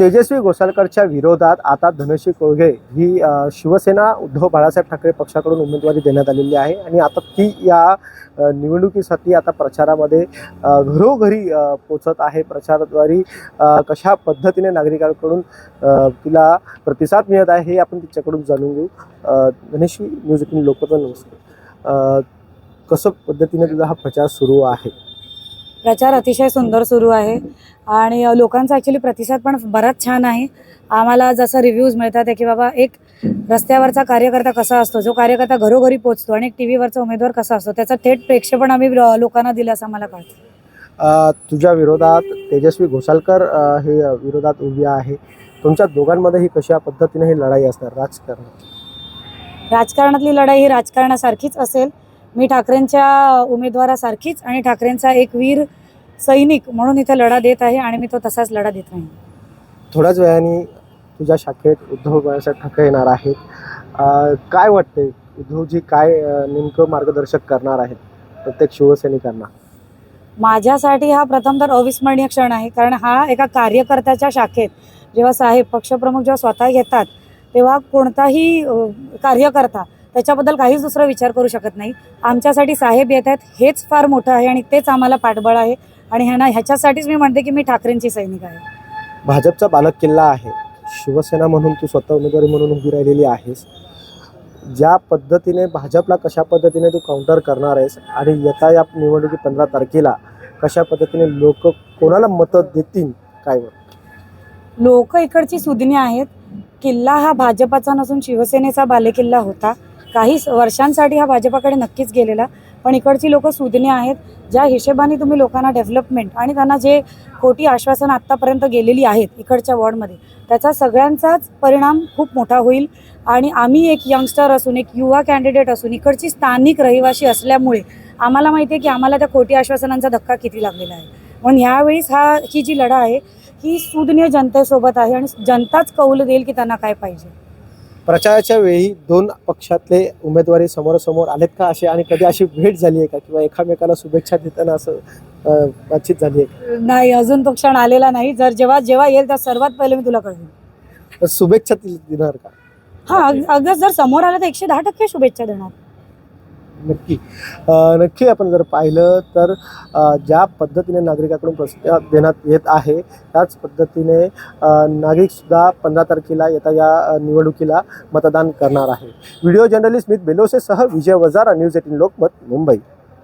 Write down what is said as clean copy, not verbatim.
तेजस्वी घोसाळकरच्या विरोधात आता धनश्री कोळगे ही शिवसेना उद्धव बाळासाहेब ठाकरे पक्षाकडून उमेदवारी देण्यात आलेली आहे आणि आता ती या निवडणुकीसाठी आता प्रचारामध्ये घरोघरी पोचत आहे। प्रचाराद्वारे कशा पद्धतीने नागरिकांकडून तिला प्रतिसाद मिळत आहे हे आपण तिच्याकडून जाणून घेऊ। धनश्री, न्यूज 18 लोकमत नमस्कार। कसं पद्धतीने तुझा हा प्रचार सुरू आहे? प्रचार अतिशय सुंदर सुरू आहे आणि लोकांचा ॲक्च्युली प्रतिसाद पण बराच छान आहे। आम्हाला जसं रिव्ह्यूज मिळतात की बाबा एक रस्त्यावरचा कार्यकर्ता कसा असतो, जो कार्यकर्ता घरोघरी पोचतो, आणि एक टी व्हीवरचा उमेदवार कसा असतो, त्याचा थेट प्रेक्षेपण आम्ही लोकांना दिलं असं मला कळतं। तुझ्या विरोधात तेजस्वी घोसाळकर हे विरोधात उभी आहे। तुमच्या दोघांमध्ये ही कशा पद्धतीने ही लढाई असणार? राजकारणातली लढाई ही राजकारणासारखीच असेल। मी ठाकरेंच्या उमेदवारासारखीच आणि ठाकरेंचा एक वीर सैनिक म्हणून इथे लढा देत आहे आणि मी तो तसाच लढा देत राहीन। थोड्याच वेळाने तुझ्या शाखेत उद्धव बाळासाहेब ठाकरे येणार आहेत। काय वाटते उद्धवजी काय नेमकं मार्गदर्शक करणार आहेत प्रत्येक शिवसैनिकांना? माझ्यासाठी हा प्रथम तर अविस्मरणीय क्षण आहे, कारण हा एका कार्यकर्त्याच्या शाखेत जेव्हा साहेब पक्षप्रमुख जेव्हा स्वतः येतात तेव्हा कोणताही कार्यकर्ता त्याच्याबद्दल काहीच दुसरा विचार करू शकत नाही। आमच्यासाठी साहेब येत आहेत हेच फार मोठं आहे आणि तेच आम्हाला पाठबळ आहे आणि ह्याच्यासाठीच मी म्हणते की मी ठाकरेंची सैनिक आहे। भाजपचा बालक किल्ला आहे, शिवसेना म्हणून तू स्वतः उमेदवारी म्हणून उभी राहिलेली आहेस। ज्या पद्धतीने भाजपला कशा पद्धतीने तू काउंटर करणार आहेस आणि येत्या या निवडणुकी 15 तारखेला कशा पद्धतीने लोक कोणाला मतं देतील काय? लोक इकडची सुज्ञ आहेत। किल्ला हा भाजपाचा नसून शिवसेनेचा बालेकिल्ला होता। काही वर्षांसाठी हा भाजपाकडे नक्कीच गेलेला, पण इकडची लोक सुज्ञ आहेत। ज्या हिशेबाने तुम्ही लोकांना डेव्हलपमेंट आणि त्यांना जे खोटी आश्वासनं आत्तापर्यंत गेलेली आहेत इकडच्या वॉर्डमध्ये, त्याचा सगळ्यांचाच परिणाम खूप मोठा होईल। आणि आम्ही एक यंगस्टर असून, एक युवा कॅन्डिडेट असून, इकडची स्थानिक रहिवासी असल्यामुळे आम्हाला माहिती आहे की आम्हाला त्या खोटी आश्वासनांचा धक्का किती लागलेला आहे। म्हणून ह्यावेळीस ही जी लढा आहे ही सुज्ञ जनतेसोबत आहे आणि जनताच कौल देईल की त्यांना काय पाहिजे। प्रचाराच्या वेळी दोन पक्षातले उमेदवारी समोरासमोर आलेत का असे, आणि कधी अशी भेट झाली आहे का किंवा एकामेकाला शुभेच्छा देताना असं बातचीत झाली आहे? नाही, अजून तो क्षण आलेला नाही। जेव्हा येईल तर सर्वात पहिले मी तुला कळवेन। शुभेच्छा देणार का? हां, अगदी जर समोर आलं तर 110% शुभेच्छा देणार। नक्की आपण जर पाहिलं तर ज्या पद्धतीने नागरिकांकडून प्रतिसाद देण्यात येत आहे त्याच पद्धतीने नागरिकसुद्धा 15 तारखेला येत्या या निवडणुकीला मतदान करणार आहे। व्हिडिओ जर्नलिस्ट स्मित बेलोसेसह विजय वजारा, न्यूज 18 लोकमत, मुंबई।